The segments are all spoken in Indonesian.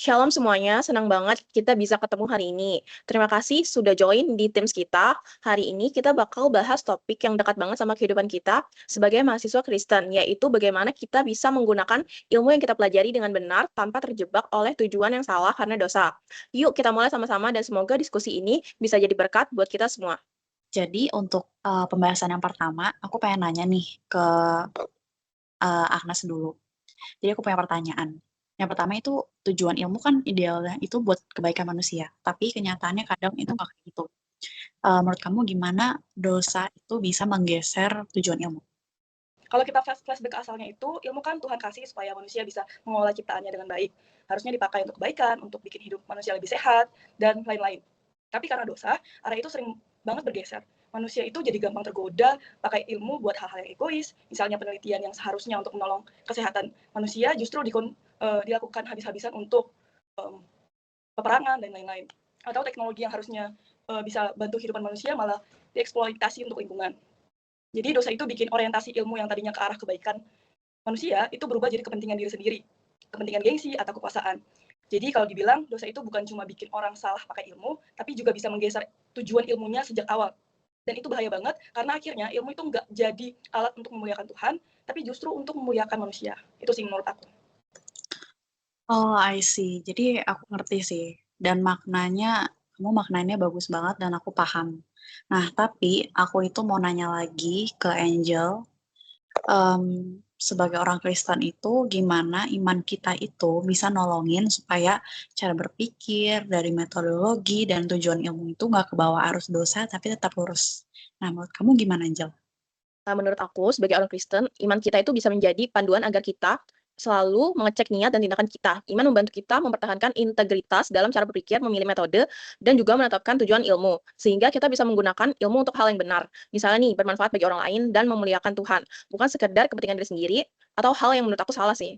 Shalom semuanya, senang banget kita bisa ketemu hari ini. Terima kasih sudah join di Teams kita. Hari ini kita bakal bahas topik yang dekat banget sama kehidupan kita sebagai mahasiswa Kristen, yaitu bagaimana kita bisa menggunakan ilmu yang kita pelajari dengan benar tanpa terjebak oleh tujuan yang salah karena dosa. Yuk kita mulai sama-sama dan semoga diskusi ini bisa jadi berkat buat kita semua. Jadi untuk, pembahasan yang pertama, aku pengen nanya nih ke, Agnes dulu. Jadi aku punya pertanyaan. Yang pertama itu tujuan ilmu kan idealnya itu buat kebaikan manusia, tapi kenyataannya kadang itu nggak kayak gitu. Menurut kamu gimana dosa itu bisa menggeser tujuan ilmu? Kalau kita flashback ke asalnya itu, ilmu kan Tuhan kasih supaya manusia bisa mengolah ciptaannya dengan baik. Harusnya dipakai untuk kebaikan, untuk bikin hidup manusia lebih sehat, dan lain-lain. Tapi karena dosa, arah itu sering banget bergeser. Manusia itu jadi gampang tergoda pakai ilmu buat hal-hal yang egois, misalnya penelitian yang seharusnya untuk menolong kesehatan manusia justru dilakukan habis-habisan untuk um, peperangan dan lain-lain. Atau teknologi yang harusnya bisa bantu kehidupan manusia malah dieksploitasi untuk lingkungan. Jadi dosa itu bikin orientasi ilmu yang tadinya ke arah kebaikan manusia itu berubah jadi kepentingan diri sendiri, kepentingan gengsi atau kekuasaan. Jadi kalau dibilang dosa itu bukan cuma bikin orang salah pakai ilmu, tapi juga bisa menggeser tujuan ilmunya sejak awal. Dan itu bahaya banget karena akhirnya ilmu itu nggak jadi alat untuk memuliakan Tuhan, tapi justru untuk memuliakan manusia. Itu sih menurut aku. Oh, I see. Jadi aku ngerti sih, dan kamu maknanya bagus banget dan aku paham. Nah, tapi aku itu mau nanya lagi ke Angel, sebagai orang Kristen itu gimana iman kita itu bisa nolongin supaya cara berpikir dari metodologi dan tujuan ilmu itu nggak kebawa arus dosa tapi tetap lurus. Nah, menurut kamu gimana, Angel? Nah, menurut aku, sebagai orang Kristen, iman kita itu bisa menjadi panduan agar kita selalu mengecek niat dan tindakan kita. Iman membantu kita mempertahankan integritas dalam cara berpikir, memilih metode, dan juga menetapkan tujuan ilmu. Sehingga kita bisa menggunakan ilmu untuk hal yang benar. Misalnya nih, bermanfaat bagi orang lain dan memuliakan Tuhan. Bukan sekedar kepentingan diri sendiri, atau hal yang menurut aku salah sih.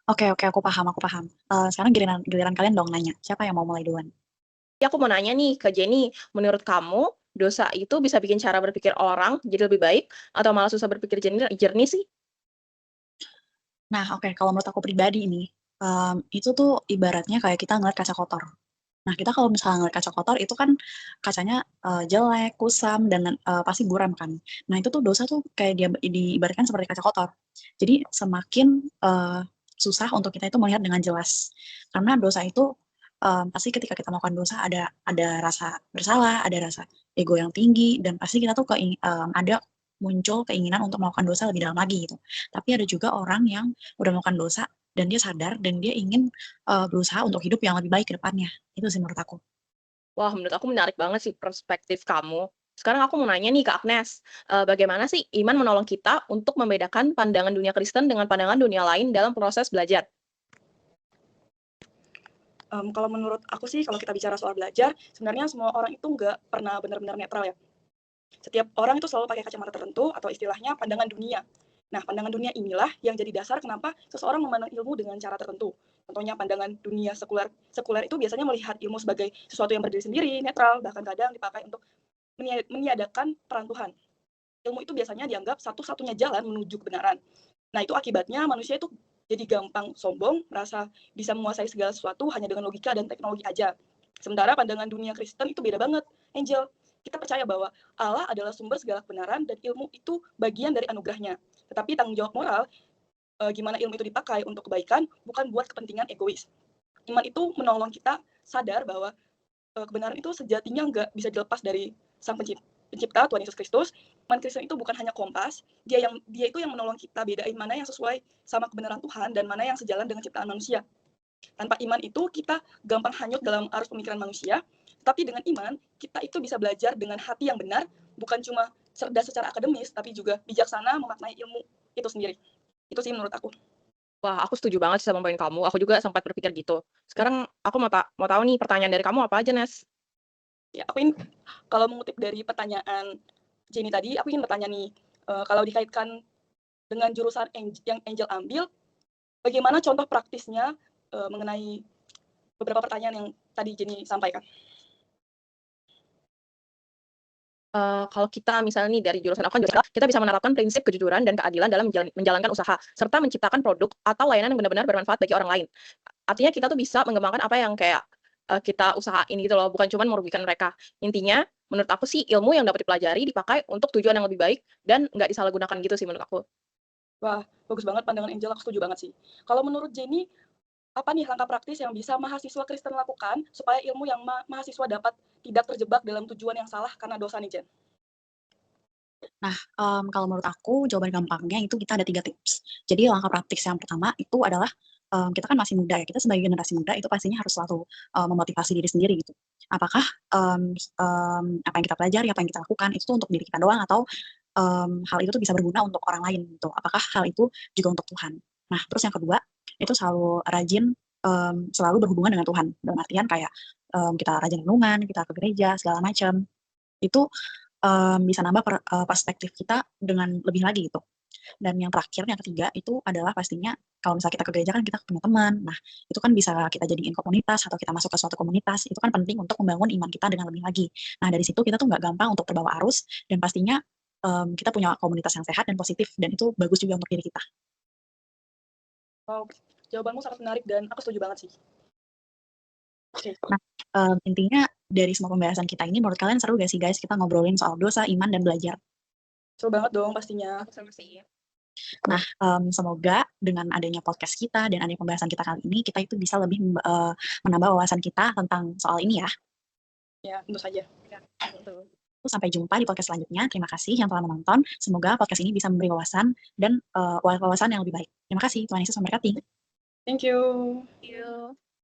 Oke, oke, aku paham, aku paham. Sekarang giliran giliran kalian dong nanya, siapa yang mau mulai duluan? Jadi aku mau nanya nih ke Jenny, menurut kamu, dosa itu bisa bikin cara berpikir orang jadi lebih baik, atau malah susah berpikir jernih sih? Nah, oke, kalau menurut aku pribadi ini, itu tuh ibaratnya kayak kita ngeliat kaca kotor. Nah, kita kalau misalnya ngeliat kaca kotor itu kan kacanya, jelek, kusam, dan pasti buram kan. Nah, itu tuh dosa tuh kayak diibaratkan seperti kaca kotor. Jadi semakin, susah untuk kita itu melihat dengan jelas. Karena dosa itu, pasti ketika kita melakukan dosa ada rasa bersalah, ada rasa ego yang tinggi, dan pasti kita tuh ada muncul keinginan untuk melakukan dosa lebih dalam lagi gitu. Tapi ada juga orang yang udah melakukan dosa dan dia sadar dan dia ingin, berusaha untuk hidup yang lebih baik ke depannya. Itu sih menurut aku. Wah, menurut aku menarik banget sih perspektif kamu. Sekarang aku mau nanya nih ke Agnes, bagaimana sih iman menolong kita untuk membedakan pandangan dunia Kristen dengan pandangan dunia lain dalam proses belajar? Kalau menurut aku sih, kalau kita bicara soal belajar, sebenarnya semua orang itu nggak pernah benar-benar netral ya. Setiap orang itu selalu pakai kacamata tertentu atau istilahnya pandangan dunia. Nah, pandangan dunia inilah yang jadi dasar kenapa seseorang memandang ilmu dengan cara tertentu. Contohnya pandangan dunia sekuler. Sekuler itu biasanya melihat ilmu sebagai sesuatu yang berdiri sendiri, netral, bahkan kadang dipakai untuk meniadakan peran Tuhan. Ilmu itu biasanya dianggap satu-satunya jalan menuju kebenaran. Nah, itu akibatnya manusia itu jadi gampang sombong, merasa bisa menguasai segala sesuatu hanya dengan logika dan teknologi aja. Sementara pandangan dunia Kristen itu beda banget, Angel. Kita percaya bahwa Allah adalah sumber segala kebenaran dan ilmu itu bagian dari anugerahnya. Tetapi tanggung jawab moral, gimana ilmu itu dipakai untuk kebaikan, bukan buat kepentingan egois. Iman itu menolong kita sadar bahwa kebenaran itu sejatinya nggak bisa dilepas dari sang pencipta Tuhan Yesus Kristus. Iman Kristen itu bukan hanya kompas, dia itu yang menolong kita bedain mana yang sesuai sama kebenaran Tuhan dan mana yang sejalan dengan ciptaan manusia. Tanpa iman itu kita gampang hanyut dalam arus pemikiran manusia, tapi dengan iman kita itu bisa belajar dengan hati yang benar, bukan cuma cerdas secara akademis, tapi juga bijaksana memaknai ilmu itu sendiri. Itu sih menurut aku. Wah, aku setuju banget sih sama poin kamu. Aku juga sempat berpikir gitu. Sekarang aku mau tahu nih pertanyaan dari kamu apa aja, Nes? Ya, aku ingin kalau mengutip dari pertanyaan Jenny tadi, aku ingin bertanya nih, kalau dikaitkan dengan jurusan yang Angel ambil, bagaimana contoh praktisnya mengenai beberapa pertanyaan yang tadi Jenny sampaikan? Kalau kita misalnya nih dari jurusan aku kan jurusan kita bisa menerapkan prinsip kejujuran dan keadilan dalam menjalankan usaha, serta menciptakan produk atau layanan yang benar-benar bermanfaat bagi orang lain. Artinya kita tuh bisa mengembangkan apa yang kayak, kita usahain gitu loh, bukan cuman merugikan mereka. Intinya, menurut aku sih ilmu yang dapat dipelajari dipakai untuk tujuan yang lebih baik dan nggak disalahgunakan gitu sih menurut aku. Wah, bagus banget pandangan Angel, aku setuju banget sih. Kalau menurut Jenny, apa nih langkah praktis yang bisa mahasiswa Kristen lakukan supaya ilmu yang mahasiswa dapat tidak terjebak dalam tujuan yang salah karena dosa nih, Jen? Nah, kalau menurut aku jawaban gampangnya itu kita ada 3 tips. Jadi langkah praktis yang pertama itu adalah, kita kan masih muda ya, kita sebagai generasi muda itu pastinya harus selalu, memotivasi diri sendiri gitu. Apakah, apa yang kita pelajari, apa yang kita lakukan itu tuh untuk diri kita doang atau, hal itu tuh bisa berguna untuk orang lain gitu. Apakah hal itu juga untuk Tuhan. Nah, terus yang kedua, itu selalu rajin, selalu berhubungan dengan Tuhan. Dalam artian kayak, kita rajin renungan, kita ke gereja segala macam. Itu bisa nambah perspektif kita dengan lebih lagi gitu. Dan yang terakhir, yang ketiga itu adalah pastinya kalau misalnya kita ke gereja kan kita punya teman. Nah, itu kan bisa kita jadiin komunitas atau kita masuk ke suatu komunitas, itu kan penting untuk membangun iman kita dengan lebih lagi. Nah, dari situ kita tuh nggak gampang untuk terbawa arus dan pastinya, kita punya komunitas yang sehat dan positif dan itu bagus juga untuk diri kita. Wow, jawabanmu sangat menarik dan aku setuju banget sih. Oke. Nah, intinya dari semua pembahasan kita ini menurut kalian seru gak sih guys kita ngobrolin soal dosa, iman, dan belajar? Seru banget dong pastinya. Aku sama sih. Nah, semoga dengan adanya podcast kita dan adanya pembahasan kita kali ini, kita itu bisa lebih menambah wawasan kita tentang soal ini ya. Ya, tentu saja. Ya, betul. Sampai jumpa di podcast selanjutnya. Terima kasih yang telah menonton. Semoga podcast ini bisa memberi wawasan dan wawasan yang lebih baik. Terima kasih. Tuhan Yesus memberkati. Thank you. Thank you.